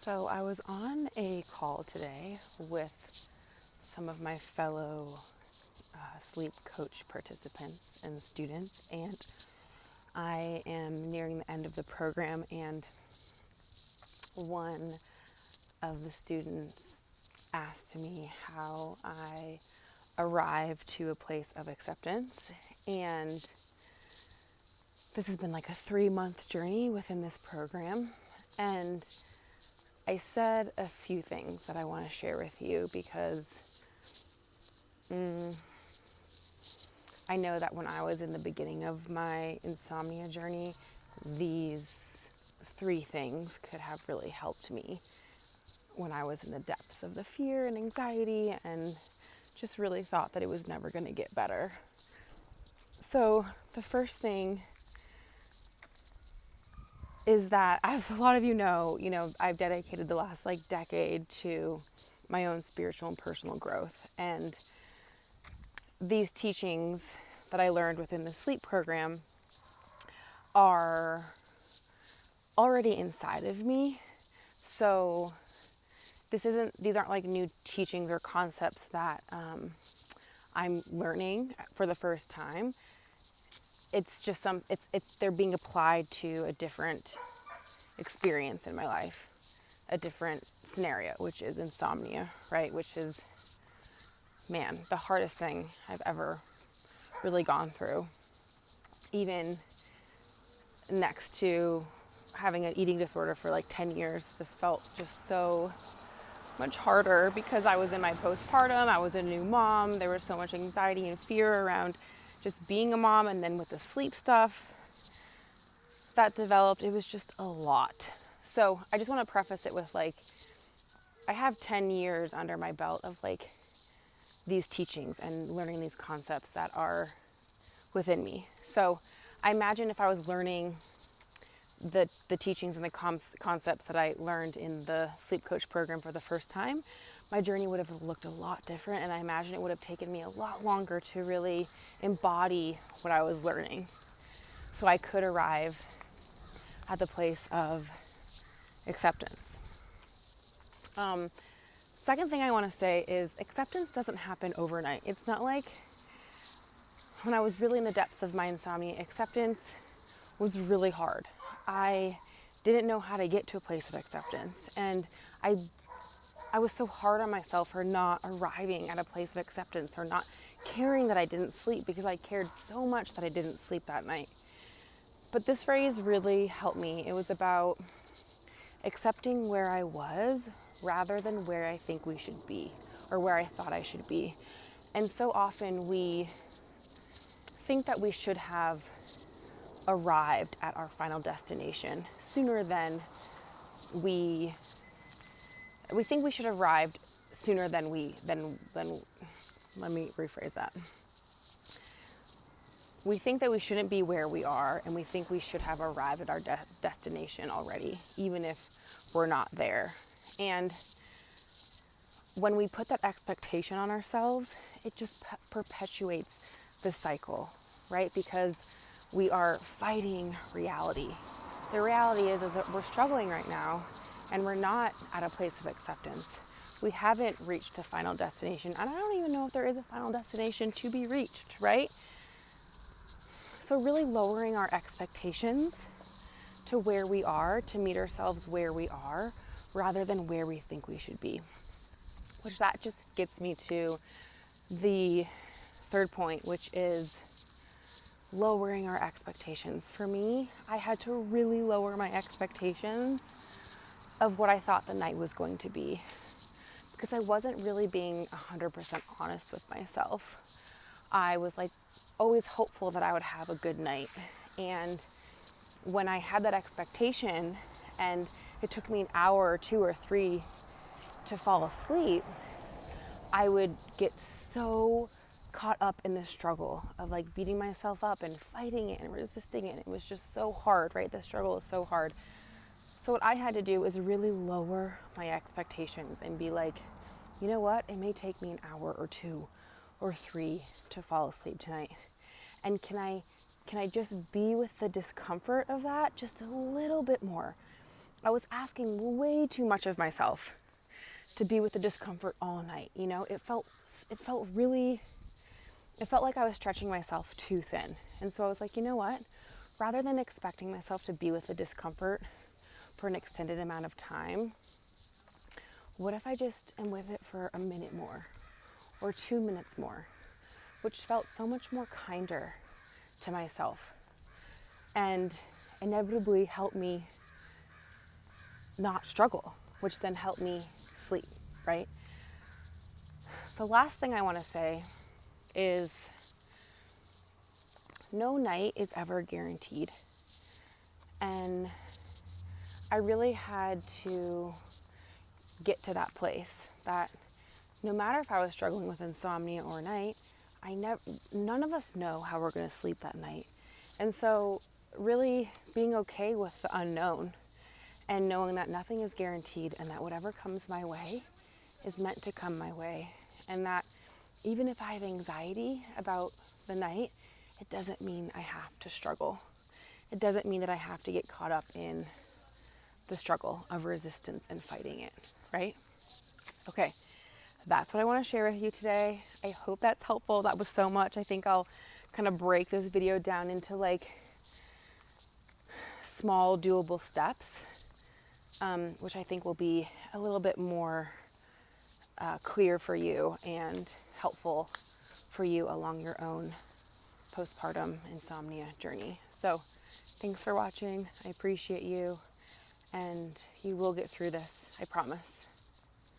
So I was on a call today with some of my fellow sleep coach participants and students, and I am nearing the end of the program, and one of the students asked me how I arrived to a place of acceptance. And this has been like a 3-month journey within this program, and I said a few things that I want to share with you because I know that when I was in the beginning of my insomnia journey, these 3 things could have really helped me when I was in the depths of the fear and anxiety and just really thought that it was never going to get better. So the first thing is that, as a lot of you know, I've dedicated the last decade to my own spiritual and personal growth. And these teachings that I learned within the sleep program are already inside of me. So these aren't like new teachings or concepts that I'm learning for the first time. It's just they're being applied to a different experience in my life, a different scenario, which is insomnia, right? Which is, man, the hardest thing I've ever really gone through. Even next to having an eating disorder for 10 years, this felt just so much harder because I was in my postpartum, I was a new mom, there was so much anxiety and fear around just being a mom, and then with the sleep stuff that developed, it was just a lot. So I just want to preface it with I have 10 years under my belt of these teachings and learning these concepts that are within me. So I imagine if I was learning the teachings and the concepts that I learned in the sleep coach program for the first time, my journey would have looked a lot different, and I imagine it would have taken me a lot longer to really embody what I was learning so I could arrive at the place of acceptance. Second thing I want to say is acceptance doesn't happen overnight. It's not like when I was really in the depths of my insomnia, acceptance was really hard. I didn't know how to get to a place of acceptance, and I was so hard on myself for not arriving at a place of acceptance or not caring that I didn't sleep because I cared so much that I didn't sleep that night. But this phrase really helped me. It was about accepting where I was rather than where I think we should be or where I thought I should be. And so often we think that we should have arrived at our final destination sooner than we think we should have arrived sooner than let me rephrase that. We think that we shouldn't be where we are, and we think we should have arrived at our destination already, even if we're not there. And when we put that expectation on ourselves, it just perpetuates the cycle, right? Because we are fighting reality. The reality is that we're struggling right now, and we're not at a place of acceptance. We haven't reached the final destination, and I don't even know if there is a final destination to be reached, right? So really lowering our expectations to where we are, to meet ourselves where we are, rather than where we think we should be. Which that just gets me to the third point, which is lowering our expectations. For me, I had to really lower my expectations of what I thought the night was going to be, because I wasn't really being 100% honest with myself. I was always hopeful that I would have a good night. And when I had that expectation and it took me an hour or 2 or 3 to fall asleep, I would get so caught up in the struggle of beating myself up and fighting it and resisting it. It was just so hard, right? The struggle is so hard. So what I had to do is really lower my expectations and be you know what? It may take me an hour or 2 or 3 to fall asleep tonight. And can I just be with the discomfort of that just a little bit more? I was asking way too much of myself to be with the discomfort all night. You know, it felt like I was stretching myself too thin. And so I was like, you know what? Rather than expecting myself to be with the discomfort for an extended amount of time, what if I just am with it for a minute more or 2 minutes more, which felt so much more kinder to myself and inevitably helped me not struggle, which then helped me sleep, right? The last thing I want to say is no night is ever guaranteed. And I really had to get to that place that no matter if I was struggling with insomnia or night, none of us know how we're going to sleep that night. And so really being okay with the unknown and knowing that nothing is guaranteed and that whatever comes my way is meant to come my way. And that even if I have anxiety about the night, it doesn't mean I have to struggle. It doesn't mean that I have to get caught up in the struggle of resistance and fighting it, right? Okay, that's what I want to share with you today. I hope that's helpful. That was so much. I think I'll kind of break this video down into like small doable steps, which I think will be a little bit more clear for you and helpful for you along your own postpartum insomnia journey. So thanks for watching. I appreciate you, and you will get through this, I promise.